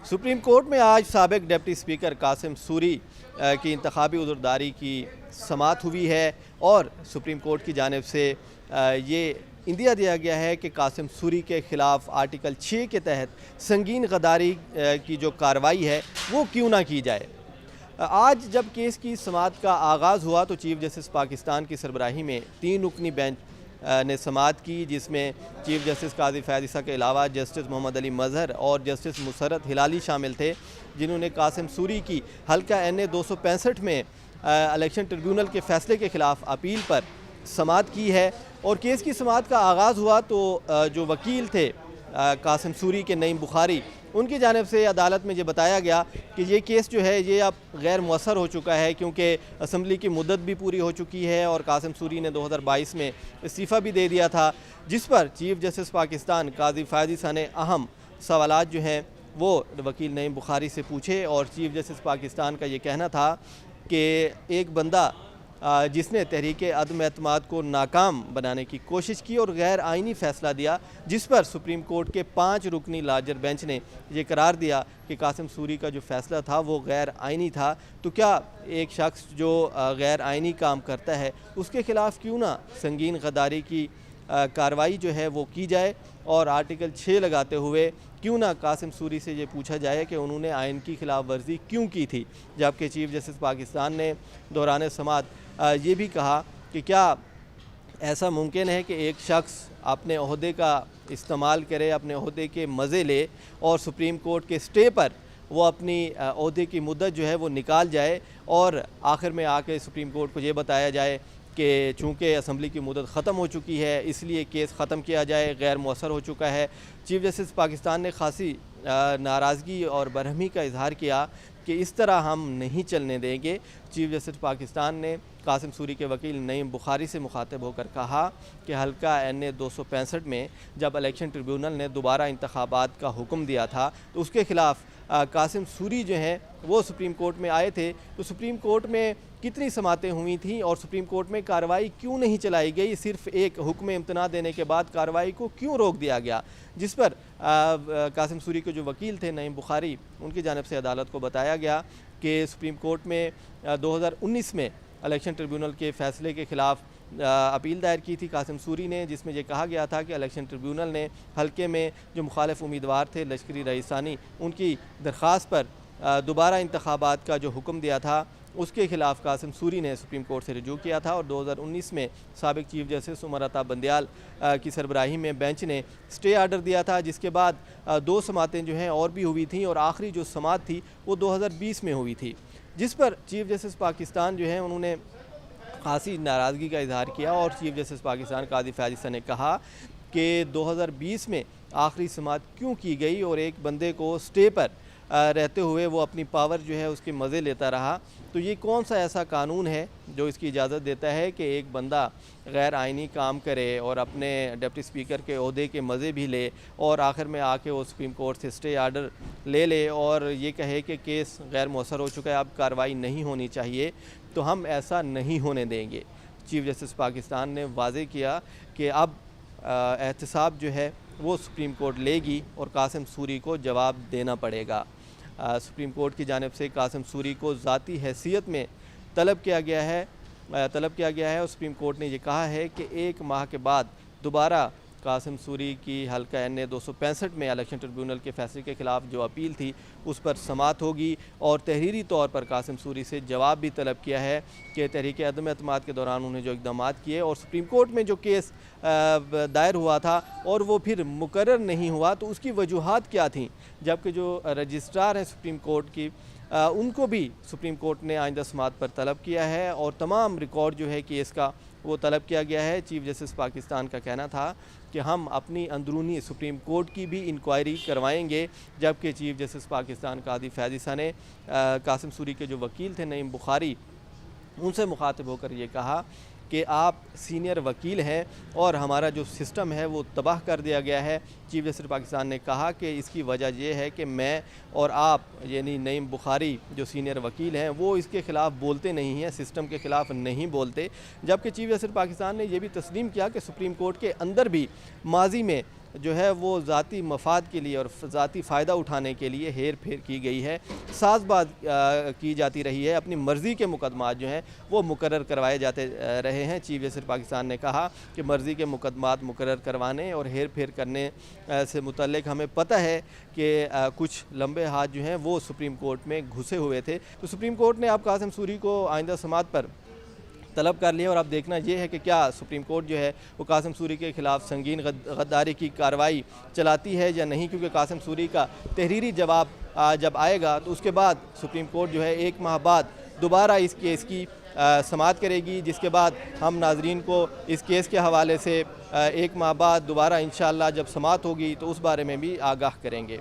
Supreme court में आज साबिक डिप्टी स्पीकर कासिम सूरी की इंतखाबी उज़्रदारी की समाअत हुई है और सुप्रीम कोर्ट की जानिब से ये इंदिया दिया गया है कि कासिम सूरी के ख़िलाफ़ आर्टिकल 6 के तहत संगीन गद्दारी की जो कार्रवाई है वो क्यों ना की जाए। आज जब केस की समाअत का आगाज़ हुआ तो चीफ जस्टिस पाकिस्तान की सरबराही में 3 रुकनी बेंच ने समाअत की, जिसमें चीफ जस्टिस काजी फैज़ ईसा के अलावा जस्टिस मोहम्मद अली मज़हर और जस्टिस मुसर्रत हिलाली शामिल थे, जिन्होंने कासिम सूरी की हल्का NA 265 में इलेक्शन ट्रिब्यूनल के फ़ैसले के ख़िलाफ़ अपील पर समाअत की है। और केस की समाअत का आगाज़ हुआ तो जो वकील थे कासिम सूरी के नईम बुखारी, उनकी जानिब से अदालत में ये बताया गया कि ये केस जो है ये अब गैर मुअस्सर हो चुका है, क्योंकि असम्बली की मुद्दत भी पूरी हो चुकी है और कासिम सूरी ने 2022 में इस्तीफ़ा भी दे दिया था, जिस पर चीफ जस्टिस पाकिस्तान काजी फैज़ ईसा ने अहम सवालात जो हैं वो वकील नईम बुखारी से पूछे। और चीफ जस्टिस पाकिस्तान का ये कहना था कि एक बंदा जिसने तहरीक अदम एतमाद को नाकाम बनाने की कोशिश की और गैर आइनी फ़ैसला दिया, जिस पर सुप्रीम कोर्ट के 5 रुकनी लार्जर बेंच ने ये करार दिया कि कासिम सूरी का जो फ़ैसला था वो गैर आइनी था। तो क्या एक शख्स जो गैर आइनी काम करता है उसके ख़िलाफ़ क्यों ना संगीन गद्दारी की कार्रवाई जो है वो की जाए और आर्टिकल 6 लगाते हुए क्यों ना कासिम सूरी से ये पूछा जाए कि उन्होंने आइन की खिलाफ वर्जी क्यों की थी। जबकि चीफ जस्टिस पाकिस्तान ने दौरान समाअत ये भी कहा कि क्या ऐसा मुमकिन है कि एक शख्स अपने ओहदे का इस्तेमाल करे, अपने ओहदे के मज़े ले और सुप्रीम कोर्ट के स्टे पर वो अपनी ओहदे की मुद्दत जो है वो निकाल जाए और आखिर में आके सुप्रीम कोर्ट को ये बताया जाए कि चूँकि असम्बली की मुद्दत ख़त्म हो चुकी है इसलिए केस ख़त्म किया जाए, गैर मुअस्सर हो चुका है। चीफ जस्टिस पाकिस्तान ने खासी नाराज़गी और बरहमी का इजहार किया कि इस तरह हम नहीं चलने देंगे। चीफ जस्टिस पाकिस्तान ने कासिम सूरी के वकील नईम बुखारी से मुखातिब होकर कहा कि हल्का NA 265 में जब इलेक्शन ट्रिब्यूनल ने दोबारा इंतखाबात का हुक्म दिया था तो उसके ख़िलाफ़ कासिम सूरी जो हैं वो सुप्रीम कोर्ट में आए थे। तो सुप्रीम कोर्ट में कितनी समातें हुई थीं और सुप्रीम कोर्ट में कार्रवाई क्यों नहीं चलाई गई, सिर्फ एक हुक्म इम्तना देने के बाद कार्रवाई को क्यों रोक दिया गया, जिस पर कासिम सूरी के जो वकील थे नईम बुखारी, उनकी जानिब से अदालत को बताया गया कि सुप्रीम कोर्ट में 2019 में इलेक्शन ट्रिब्यूनल के फ़ैसले के ख़िलाफ़ अपील दायर की थी कासिम सूरी ने, जिसमें यह कहा गया था कि इलेक्शन ट्रिब्यूनल ने हल्के में जो मुखालिफ उम्मीदवार थे लश्करी रईसानी, उनकी दरख्वास्त पर दोबारा इंतखाबात का जो हुक्म दिया था उसके ख़िलाफ़ कासिम सूरी ने सुप्रीम कोर्ट से रजू किया था। और 2019 में साबिक चीफ जस्टिस उमर अता बंदयाल की सरबराही में बेंच ने स्टे आर्डर दिया था, जिसके बाद 2 समातें जो हैं और भी हुई थी और आखिरी जो समात थी वो 2020 में हुई थी, जिस पर चीफ जस्टिस पाकिस्तान जो है उन्होंने खासी नाराज़गी का इजहार किया। और चीफ जस्टिस पाकिस्तान काजी फैज़ ईसा ने कहा कि 2020 में आखिरी समात क्यों की गई और एक बंदे को स्टे पर रहते हुए वो अपनी पावर जो है उसके मज़े लेता रहा। तो ये कौन सा ऐसा कानून है जो इसकी इजाज़त देता है कि एक बंदा गैर आइनी काम करे और अपने डिप्टी स्पीकर के ओहदे के मज़े भी ले और आखिर में आके वो सुप्रीम कोर्ट से स्टे आर्डर ले ले और ये कहे कि केस गैर मुअस्सर हो चुका है, अब कार्रवाई नहीं होनी चाहिए। तो हम ऐसा नहीं होने देंगे। चीफ जस्टिस पाकिस्तान ने वाज़ेह किया कि अब एहतसाब जो है वो सुप्रीम कोर्ट लेगी और कासिम सूरी को जवाब देना पड़ेगा। सुप्रीम कोर्ट की जानिब से कासिम सूरी को ज़ाती हैसियत में तलब किया गया है और सुप्रीम कोर्ट ने यह कहा है कि 1 माह के बाद दोबारा कासिम सूरी की हल्का NA 265 में इलेक्शन ट्रिब्यूनल के फ़ैसले के ख़िलाफ़ जो अपील थी उस पर समाअत होगी और तहरीरी तौर पर कासिम सूरी से जवाब भी तलब किया है कि तहरीक अदम एतमाद के दौरान उन्हें जो इक़दाम किए और सुप्रीम कोर्ट में जो केस दायर हुआ था और वो फिर मुकर्रर नहीं हुआ तो उसकी वजूहात क्या थीं। जबकि जो रजिस्ट्रार हैं सुप्रीम कोर्ट की उनको भी सुप्रीम कोर्ट ने आइंदा समाअत पर तलब किया है और तमाम रिकॉर्ड जो है केस का वो तलब किया गया है। चीफ जस्टिस पाकिस्तान का कहना था कि हम अपनी अंदरूनी सुप्रीम कोर्ट की भी इंक्वायरी करवाएंगे। जबकि चीफ जस्टिस पाकिस्तान काजी फैज़ ईसा ने कासिम सूरी के जो वकील थे नईम बुखारी, उनसे मुखातिब होकर ये कहा कि आप सीनियर वकील हैं और हमारा जो सिस्टम है वो तबाह कर दिया गया है। चीफ जस्टिस पाकिस्तान ने कहा कि इसकी वजह यह है कि मैं और आप यानी नईम बुखारी जो सीनियर वकील हैं वो इसके ख़िलाफ़ बोलते नहीं हैं, सिस्टम के ख़िलाफ़ नहीं बोलते। जबकि चीफ जस्टिस पाकिस्तान ने यह भी तस्लीम किया कि सुप्रीम कोर्ट के अंदर भी माजी में जो है वो ज़ाती मफाद के लिए और ज़ाती फ़ायदा उठाने के लिए हेर फेर की गई है, साज़बाज़ की जाती रही है। अपनी मर्ज़ी के मुकदमात जो हैं वो मुकर्रर करवाए जाते रहे हैं। चीफ जस्टिस पाकिस्तान ने कहा कि मर्ज़ी के मुकदमात मुकर्रर करवाने और हेर फेर करने से मुतल्लिक़ हमें पता है कि कुछ लंबे हाथ जो हैं वो सुप्रीम कोर्ट में घुसे हुए थे। तो सुप्रीम कोर्ट ने अब कासिम सूरी को आइंदा समाअत पर तलब कर लिया और अब देखना ये है कि क्या सुप्रीम कोर्ट जो है वो कासिम सूरी के ख़िलाफ़ संगीन गद्दारी की कार्रवाई चलाती है या नहीं, क्योंकि कासिम सूरी का तहरीरी जवाब जब आएगा तो उसके बाद सुप्रीम कोर्ट जो है 1 माह बाद दोबारा इस केस की समाअत करेगी, जिसके बाद हम नाजरीन को इस केस के हवाले से 1 माह बाद दोबारा इंशाअल्लाह जब समाअत होगी तो उस बारे में भी आगाह करेंगे।